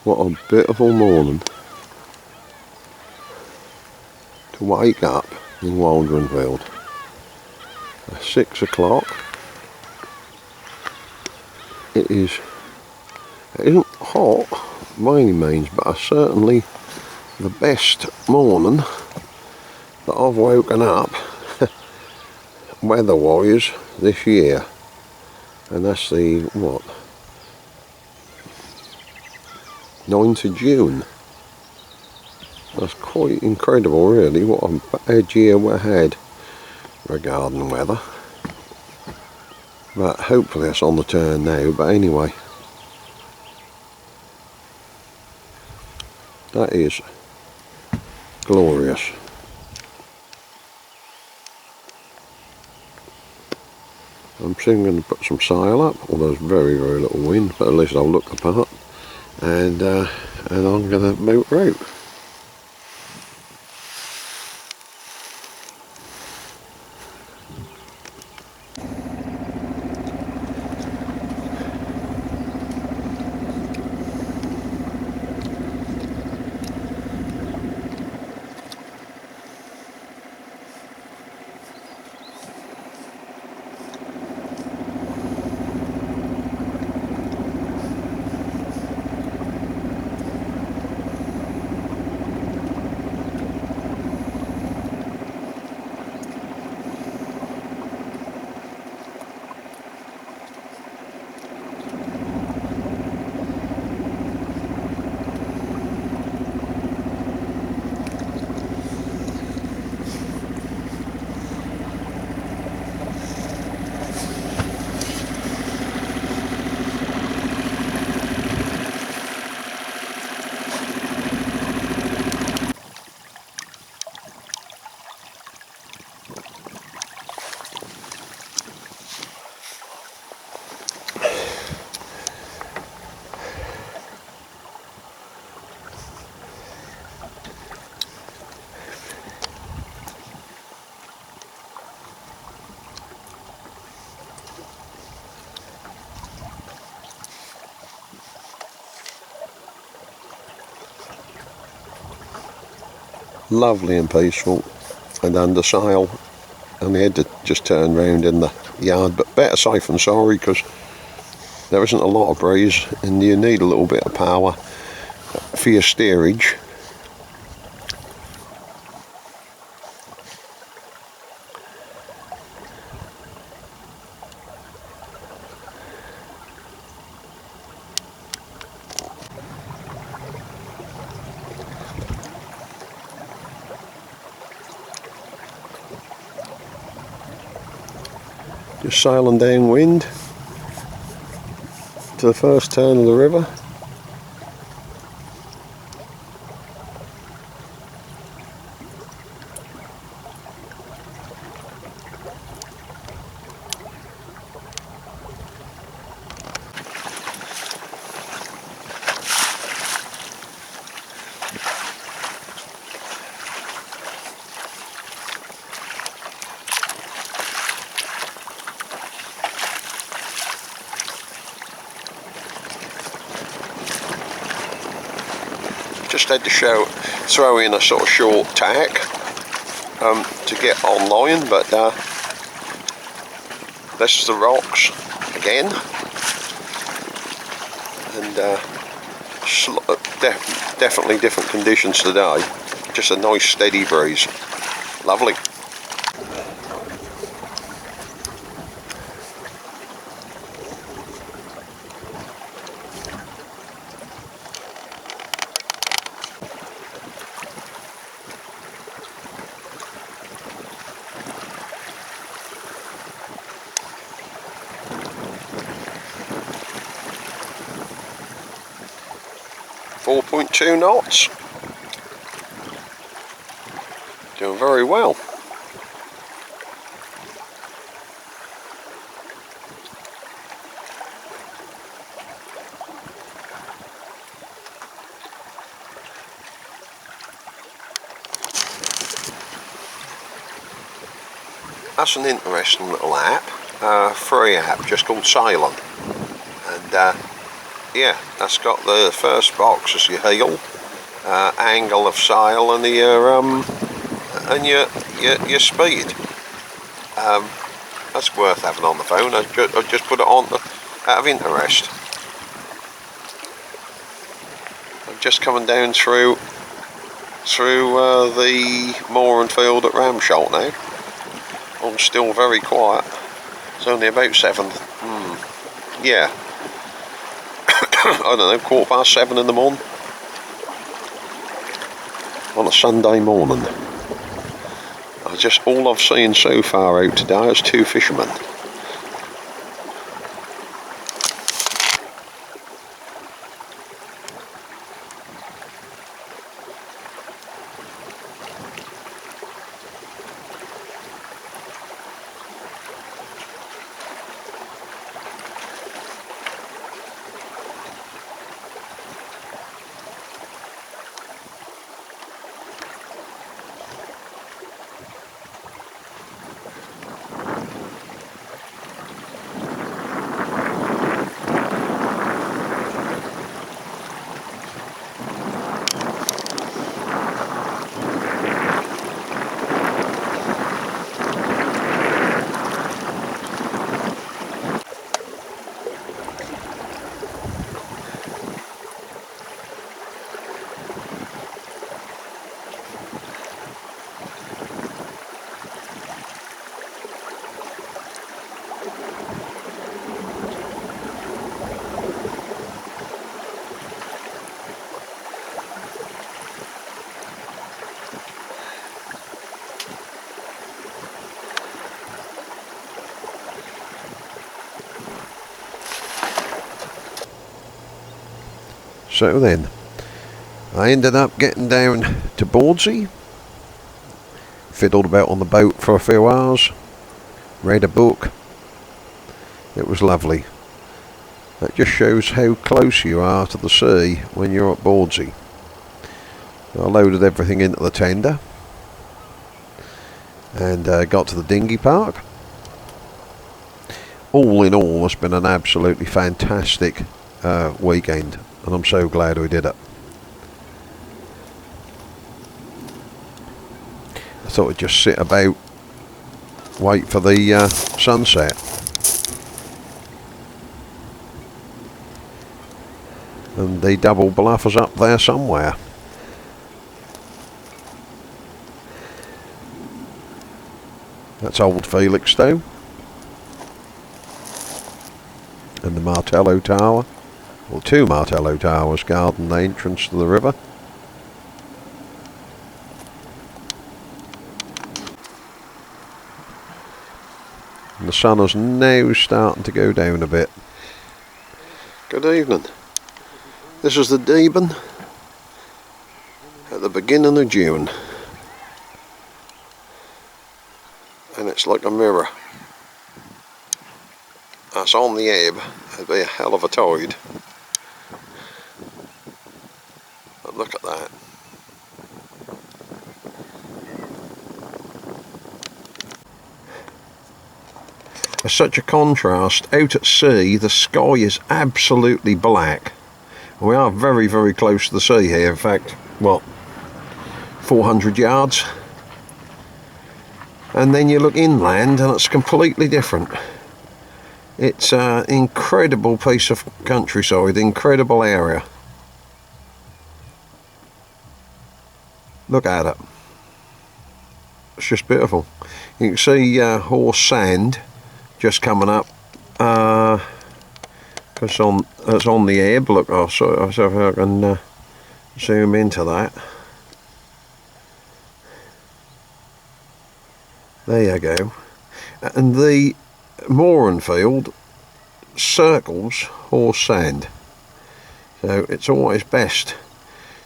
What a beautiful morning to wake up in Walderingfield at 6 o'clock. It isn't hot by any means, but it's certainly the best morning that I've woken up weather-wise this year. And that's the, what, 9th of June. That's quite incredible really, what a bad year we had regarding weather. But hopefully it's on the turn now. But anyway, that is glorious. I'm soon going to put some sail up, although there's very little wind, but at least I'll look the part. And I'm going to motor out. Lovely and peaceful, and under sail, and we had to just turn round in the yard, but better safe than sorry, because there isn't a lot of breeze and you need a little bit of power for your steerage. Just sailing downwind to the first turn of the river. Just had to throw in a sort of short tack to get online, but this is the rocks again, and definitely different conditions today. Just a nice steady breeze, lovely. .2 knots. Doing very well. That's an interesting little app, free app, just called Ceylon, and yeah, that's got the first box as your heel, angle of sail, and your speed. That's worth having on the phone. I just put it on out of interest. I'm just coming down through the moor and field at Ramsholt now. I'm still very quiet. It's only about 7. Yeah. I don't know, 7:15 in the morning. On a Sunday morning. All I've seen so far out today is 2 fishermen. So then, I ended up getting down to Bawdsey, fiddled about on the boat for a few hours, read a book. It was lovely. That just shows how close you are to the sea when you're at Bawdsey. I loaded everything into the tender and got to the dinghy park. All in all, it's been an absolutely fantastic weekend, and I'm so glad we did it. I thought I'd just sit about, wait for the sunset. And the double bluff is up there somewhere. That's old Felixstowe. And the Martello Tower. Well, 2 Martello Towers guarding the entrance to the river. And the sun is now starting to go down a bit. Good evening. This is the Deben at the beginning of June. And it's like a mirror. That's on the ebb. It'd be a hell of a tide. But look at that. There's such a contrast. Out at sea, the sky is absolutely black. We are very, very close to the sea here. In fact, what, 400 yards? And then you look inland and it's completely different. It's an incredible piece of countryside, incredible area. Look at it. It's just beautiful. You can see Horse Sand just coming up. It's on the ebb. Look, I'll see if I can zoom into that. There you go. And the mooring field circles Horse Sand. So it's always best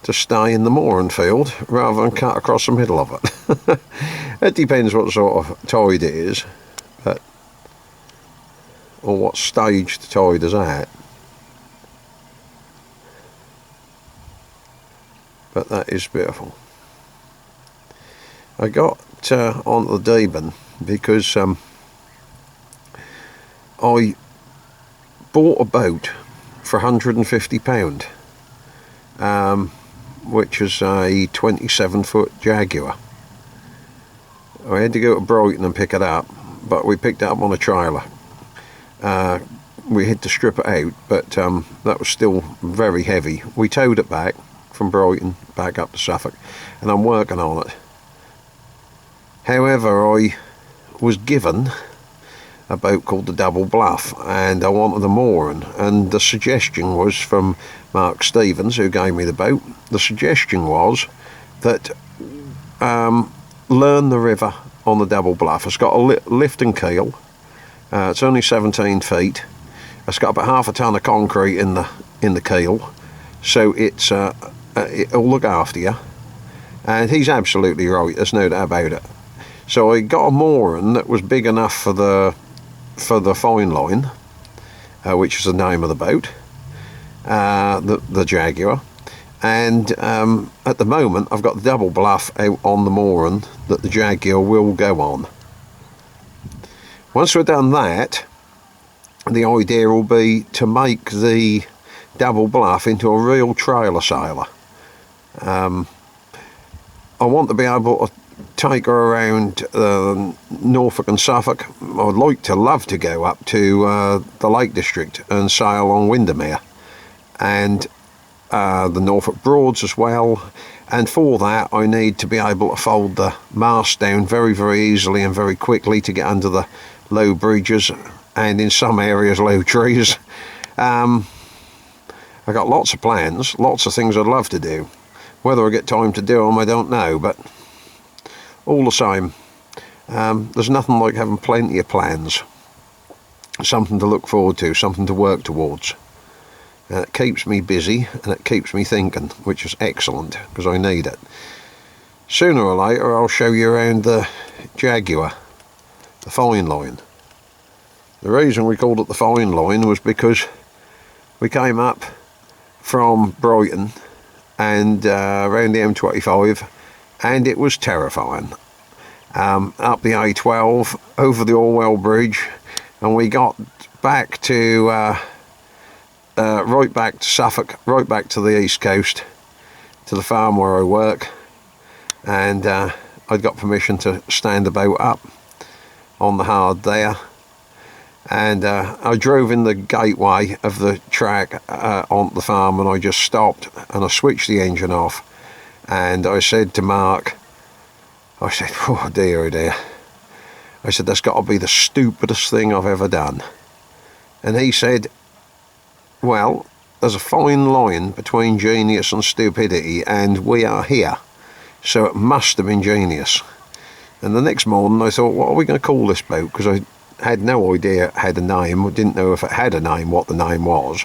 to stay in the mooring field rather than cut across the middle of it. It depends what sort of tide it is, or what stage the tide is at. But that is beautiful. I got onto the Deben because I bought a boat for £150, which is a 27-foot Jaguar. I had to go to Brighton and pick it up, but we picked it up on a trailer. We had to strip it out, but that was still very heavy. We towed it back from Brighton back up to Suffolk, and I'm working on it. However, I was given a boat called the Double Bluff, and I wanted a mooring, and the suggestion was from Mark Stevens, who gave me the boat. The suggestion was that learn the river on the Double Bluff. It's got a lift and keel. It's only 17 feet. It's got about half a ton of concrete in the keel, so it'll look after you. And he's absolutely right. There's no doubt about it. So I got a mooring that was big enough for the fine line, which is the name of the boat, the Jaguar. And at the moment, I've got the Double Bluff out on the mooring that the Jaguar will go on. Once we've done that, the idea will be to make the Double Bluff into a real trailer sailor. I want to be able to take her around Norfolk and Suffolk. I'd love to go up to the Lake District and sail on Windermere, and the Norfolk Broads as well. And for that, I need to be able to fold the mast down very, very easily and very quickly to get under the low bridges, and in some areas low trees. I've got lots of plans, lots of things I'd love to do. Whether I get time to do them, I don't know, but all the same, there's nothing like having plenty of plans, something to look forward to, something to work towards. It keeps me busy and it keeps me thinking, which is excellent, because I need it. Sooner or later, I'll show you around the Jaguar, the fine line. The reason we called it the fine line was because we came up from Brighton and around the M25, and it was terrifying. Up the A12, over the Orwell Bridge, and we got back to right back to Suffolk, right back to the east coast, to the farm where I work, and I'd got permission to stand the boat up on the hard there, and I drove in the gateway of the track onto the farm, and I just stopped and I switched the engine off, and I said to Mark, I said, oh dear, I said, that's got to be the stupidest thing I've ever done. And he said, well, there's a fine line between genius and stupidity, and we are here, so it must have been genius. And the next morning I thought, what are we going to call this boat? Because I had no idea it had a name. I didn't know if it had a name, what the name was.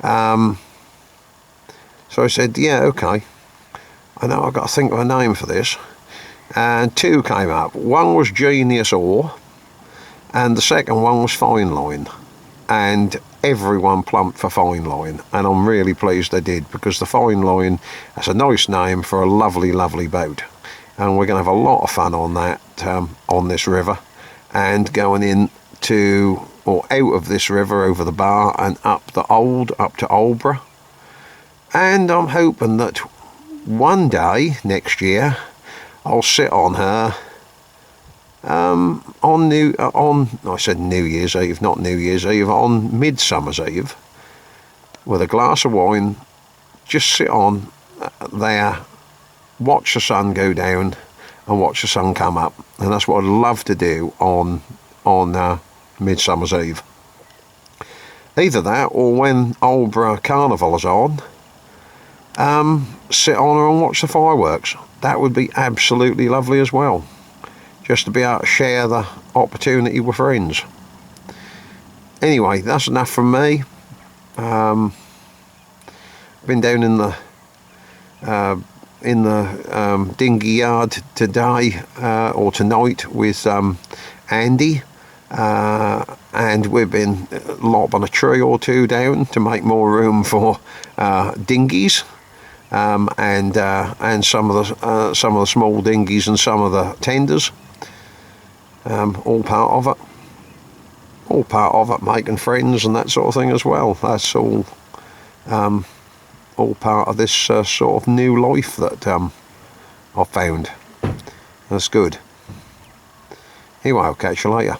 So I said, yeah, okay, I know I've got to think of a name for this. And two came up. One was Genius Ore, and the second one was Fine Line. And everyone plumped for Fine Line, and I'm really pleased they did, because the Fine Line, that's a nice name for a lovely, lovely boat. And we're going to have a lot of fun on that, on this river, and going in to, or out of this river over the bar and up to Aldborough. And I'm hoping that one day next year I'll sit on her on New Year's Eve, not New Year's Eve, on Midsummer's Eve, with a glass of wine, just sit on there, watch the sun go down and watch the sun come up. And that's what I'd love to do on Midsummer's Eve. Either that, or when Aldborough Carnival is on, sit on her and watch the fireworks. That would be absolutely lovely as well, just to be able to share the opportunity with friends. Anyway, that's enough from me. Been down in the dinghy yard today, or tonight, with Andy, and we've been lopping a tree or two down to make more room for dinghies, and some of the small dinghies and some of the tenders, all part of it. all part of it, making friends and that sort of thing as well. That's all part of this sort of new life that I've found. That's good. Anyway, I'll catch you later.